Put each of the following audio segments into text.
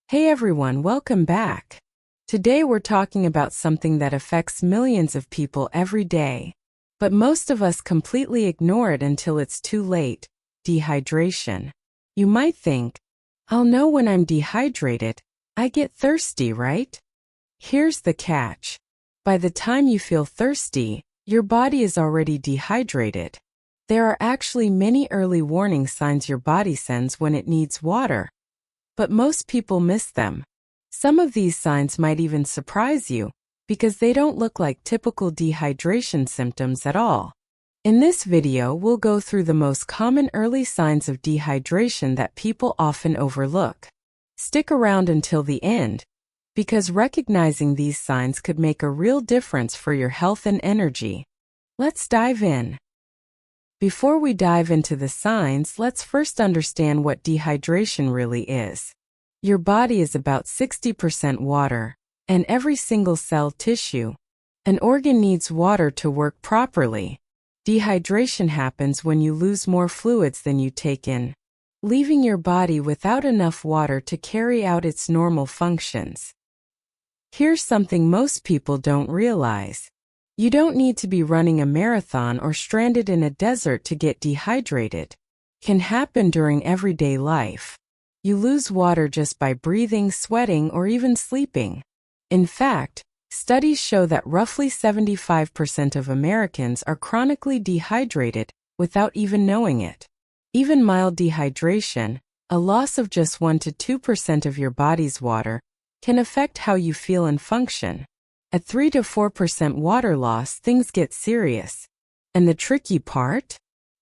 Hey everyone, welcome back. Today we're talking about something that affects millions of people every day, but most of us completely ignore it until it's too late: dehydration. You might think, I'll know when I'm dehydrated. I get thirsty, right? Here's the catch. By the time you feel thirsty, your body is already dehydrated. There are actually many early warning signs your body sends when it needs water, but most people miss them. Some of these signs might even surprise you, because they don't look like typical dehydration symptoms at all. In this video, we'll go through the most common early signs of dehydration that people often overlook. Stick around until the end, because recognizing these signs could make a real difference for your health and energy. Let's dive in. Before we dive into the signs, let's first understand what dehydration really is. Your body is about 60% water, and every single cell, tissue, and organ needs water to work properly. Dehydration happens when you lose more fluids than you take in, leaving your body without enough water to carry out its normal functions. Here's something most people don't realize. You don't need to be running a marathon or stranded in a desert to get dehydrated. It can happen during everyday life. You lose water just by breathing, sweating, or even sleeping. In fact, studies show that roughly 75% of Americans are chronically dehydrated without even knowing it. Even mild dehydration, a loss of just 1 to 2% of your body's water, can affect how you feel and function. At 3 to 4% water loss, things get serious. And the tricky part?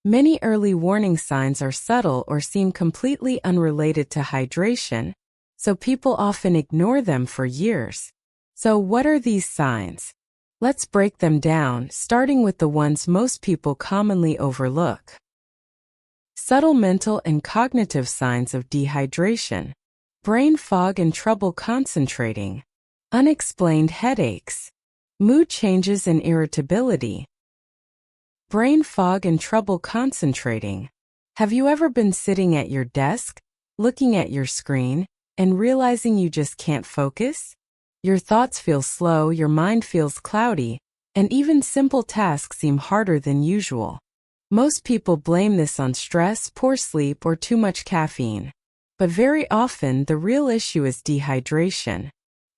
Many early warning signs are subtle or seem completely unrelated to hydration, so people often ignore them for years. So what are these signs? Let's break them down, starting with the ones most people commonly overlook. Subtle mental and cognitive signs of dehydration: brain fog and trouble concentrating, unexplained headaches, mood changes and irritability. Brain fog and trouble concentrating. Have you ever been sitting at your desk, looking at your screen, and realizing you just can't focus? Your thoughts feel slow, your mind feels cloudy, and even simple tasks seem harder than usual. Most people blame this on stress, poor sleep, or too much caffeine. But very often, the real issue is dehydration.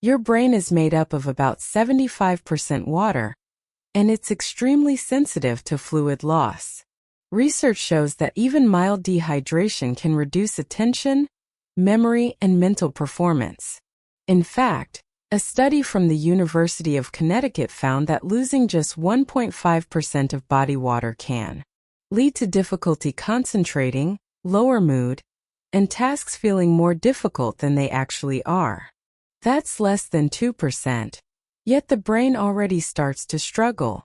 Your brain is made up of about 75% water, and it's extremely sensitive to fluid loss. Research shows that even mild dehydration can reduce attention, memory, and mental performance. In fact, a study from the University of Connecticut found that losing just 1.5% of body water can lead to difficulty concentrating, lower mood, and tasks feeling more difficult than they actually are. That's less than 2%. Yet the brain already starts to struggle.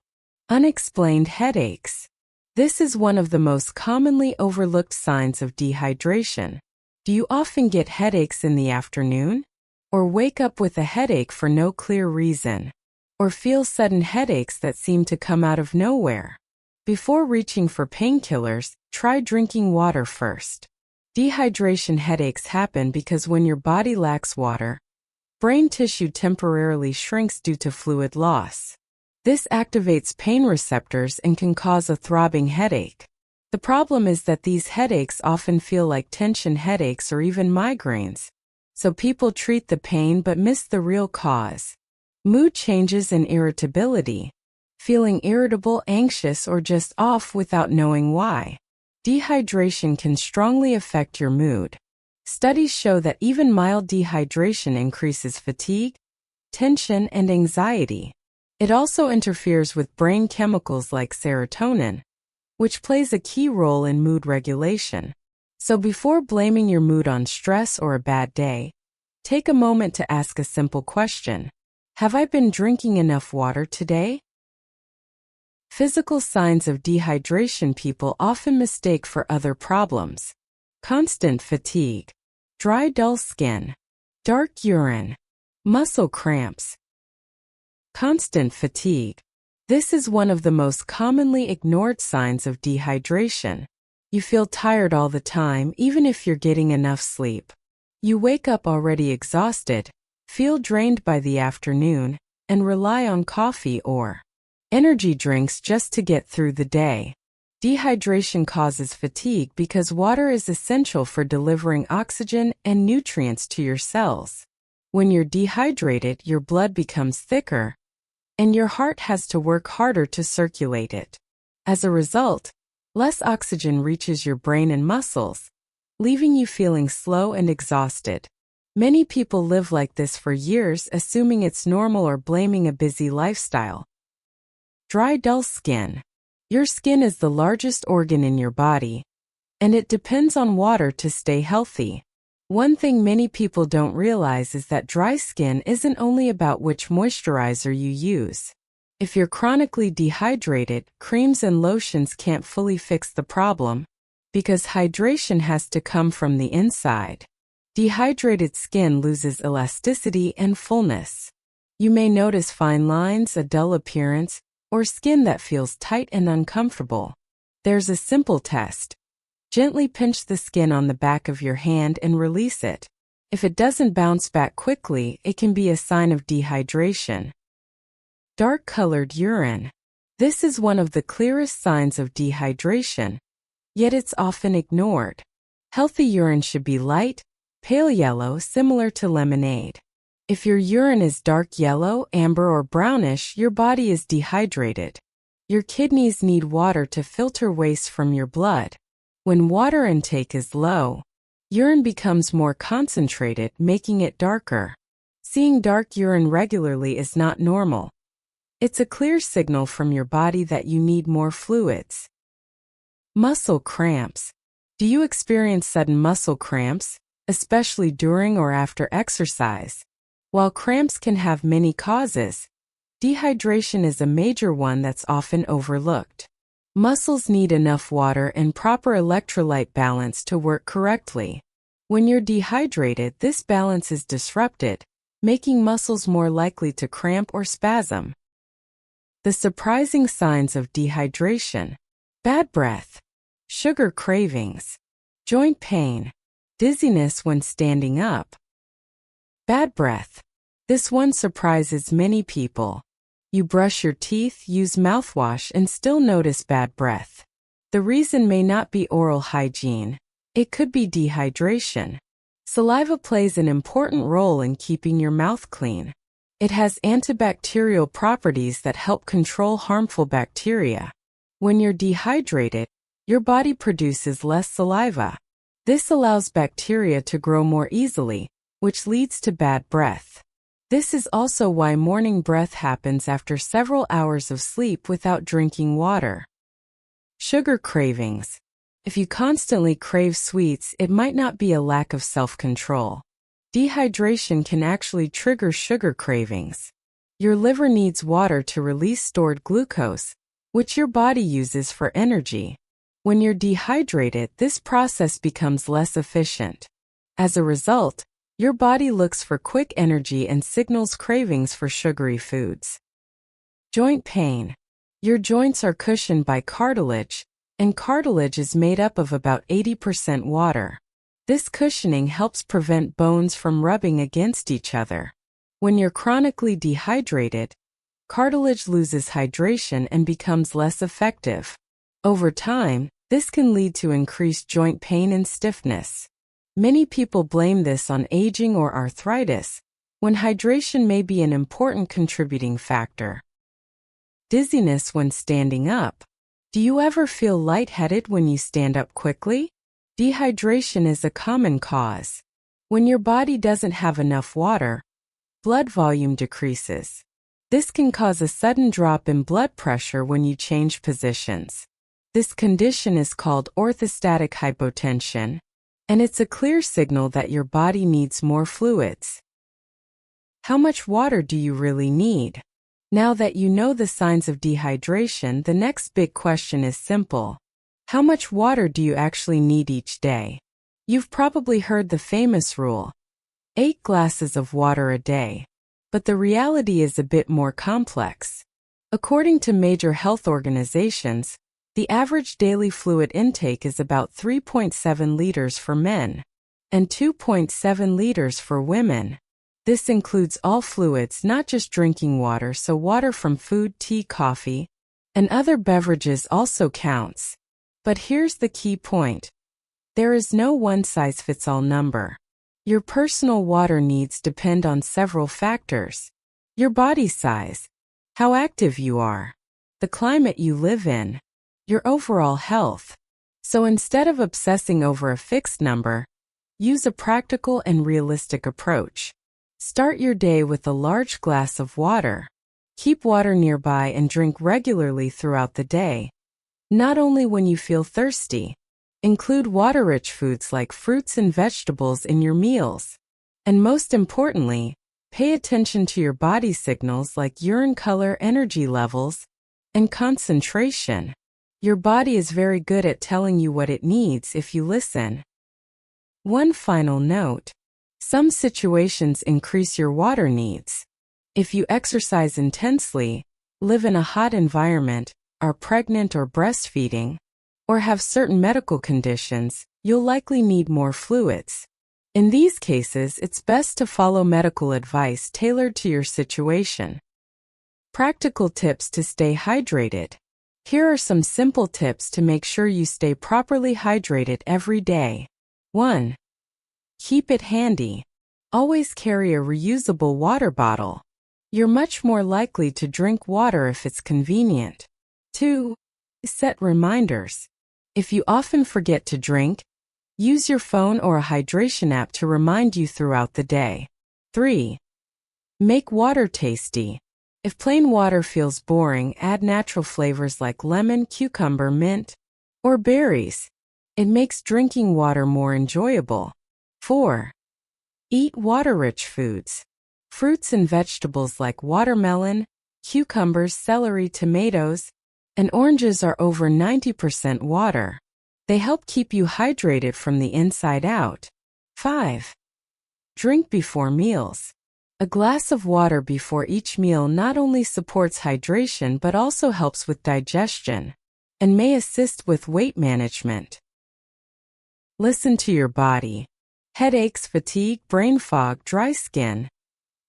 Unexplained headaches. This is one of the most commonly overlooked signs of dehydration. Do you often get headaches in the afternoon? Or wake up with a headache for no clear reason? Or feel sudden headaches that seem to come out of nowhere? Before reaching for painkillers, try drinking water first. Dehydration headaches happen because when your body lacks water, brain tissue temporarily shrinks due to fluid loss. This activates pain receptors and can cause a throbbing headache. The problem is that these headaches often feel like tension headaches or even migraines. So people treat the pain but miss the real cause. Mood changes and irritability. Feeling irritable, anxious, or just off without knowing why. Dehydration can strongly affect your mood. Studies show that even mild dehydration increases fatigue, tension, and anxiety. It also interferes with brain chemicals like serotonin, which plays a key role in mood regulation. So before blaming your mood on stress or a bad day, take a moment to ask a simple question. Have I been drinking enough water today? Physical signs of dehydration people often mistake for other problems: constant fatigue, dry, dull skin, dark urine, muscle cramps. Constant fatigue. This is one of the most commonly ignored signs of dehydration. You feel tired all the time, even if you're getting enough sleep. You wake up already exhausted, feel drained by the afternoon, and rely on coffee or energy drinks just to get through the day. Dehydration causes fatigue because water is essential for delivering oxygen and nutrients to your cells. When you're dehydrated, your blood becomes thicker, and your heart has to work harder to circulate it. As a result, less oxygen reaches your brain and muscles, leaving you feeling slow and exhausted. Many people live like this for years, assuming it's normal or blaming a busy lifestyle. Dry, dull skin. Your skin is the largest organ in your body, and it depends on water to stay healthy. One thing many people don't realize is that dry skin isn't only about which moisturizer you use. If you're chronically dehydrated, creams and lotions can't fully fix the problem, because hydration has to come from the inside. Dehydrated skin loses elasticity and fullness. You may notice fine lines, a dull appearance, or skin that feels tight and uncomfortable. There's a simple test. Gently pinch the skin on the back of your hand and release it. If it doesn't bounce back quickly, it can be a sign of dehydration. Dark-colored urine. This is one of the clearest signs of dehydration, yet it's often ignored. Healthy urine should be light, pale yellow, similar to lemonade. If your urine is dark yellow, amber, or brownish, your body is dehydrated. Your kidneys need water to filter waste from your blood. When water intake is low, urine becomes more concentrated, making it darker. Seeing dark urine regularly is not normal. It's a clear signal from your body that you need more fluids. Muscle cramps. Do you experience sudden muscle cramps, especially during or after exercise? While cramps can have many causes, dehydration is a major one that's often overlooked. Muscles need enough water and proper electrolyte balance to work correctly. When you're dehydrated, this balance is disrupted, making muscles more likely to cramp or spasm. The surprising signs of dehydration: bad breath, sugar cravings, joint pain, dizziness when standing up. Bad breath. This one surprises many people. You brush your teeth, use mouthwash, and still notice bad breath. The reason may not be oral hygiene. It could be dehydration. Saliva plays an important role in keeping your mouth clean. It has antibacterial properties that help control harmful bacteria. When you're dehydrated, your body produces less saliva. This allows bacteria to grow more easily, which leads to bad breath. This is also why morning breath happens after several hours of sleep without drinking water. Sugar cravings. If you constantly crave sweets, it might not be a lack of self-control. Dehydration can actually trigger sugar cravings. Your liver needs water to release stored glucose, which your body uses for energy. When you're dehydrated, this process becomes less efficient. As a result, your body looks for quick energy and signals cravings for sugary foods. Joint pain. Your joints are cushioned by cartilage, and cartilage is made up of about 80% water. This cushioning helps prevent bones from rubbing against each other. When you're chronically dehydrated, cartilage loses hydration and becomes less effective. Over time, this can lead to increased joint pain and stiffness. Many people blame this on aging or arthritis, when hydration may be an important contributing factor. Dizziness when standing up. Do you ever feel lightheaded when you stand up quickly? Dehydration is a common cause. When your body doesn't have enough water, blood volume decreases. This can cause a sudden drop in blood pressure when you change positions. This condition is called orthostatic hypotension, and it's a clear signal that your body needs more fluids. How much water do you really need? Now that you know the signs of dehydration, the next big question is simple. How much water do you actually need each day? You've probably heard the famous rule: 8 glasses of water a day. But the reality is a bit more complex. According to major health organizations, the average daily fluid intake is about 3.7 liters for men and 2.7 liters for women. This includes all fluids, not just drinking water, so water from food, tea, coffee, and other beverages also counts. But here's the key point. There is no one-size-fits-all number. Your personal water needs depend on several factors. Your body size, how active you are, the climate you live in, your overall health. So instead of obsessing over a fixed number, use a practical and realistic approach. Start your day with a large glass of water. Keep water nearby and drink regularly throughout the day. Not only when you feel thirsty. Include water-rich foods like fruits and vegetables in your meals. And most importantly, pay attention to your body signals like urine color, energy levels, and concentration. Your body is very good at telling you what it needs if you listen. One final note. Some situations increase your water needs. If you exercise intensely, live in a hot environment, are pregnant or breastfeeding, or have certain medical conditions, you'll likely need more fluids. In these cases, it's best to follow medical advice tailored to your situation. Practical tips to stay hydrated. Here are some simple tips to make sure you stay properly hydrated every day. 1. Keep it handy. Always carry a reusable water bottle. You're much more likely to drink water if it's convenient. 2. Set reminders. If you often forget to drink, use your phone or a hydration app to remind you throughout the day. 3. Make water tasty. If plain water feels boring, add natural flavors like lemon, cucumber, mint, or berries. It makes drinking water more enjoyable. 4. Eat water-rich foods. Fruits and vegetables like watermelon, cucumbers, celery, tomatoes, and oranges are over 90% water. They help keep you hydrated from the inside out. 5. Drink before meals. A glass of water before each meal not only supports hydration but also helps with digestion and may assist with weight management. Listen to your body. Headaches, fatigue, brain fog, dry skin.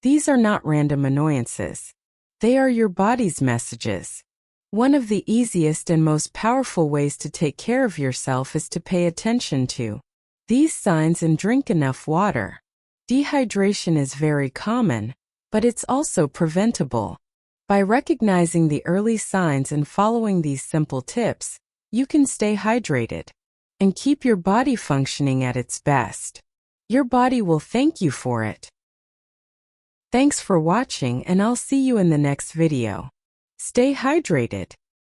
These are not random annoyances. They are your body's messages. One of the easiest and most powerful ways to take care of yourself is to pay attention to these signs and drink enough water. Dehydration is very common, but it's also preventable. By recognizing the early signs and following these simple tips, you can stay hydrated and keep your body functioning at its best. Your body will thank you for it. Thanks for watching, and I'll see you in the next video. Stay hydrated.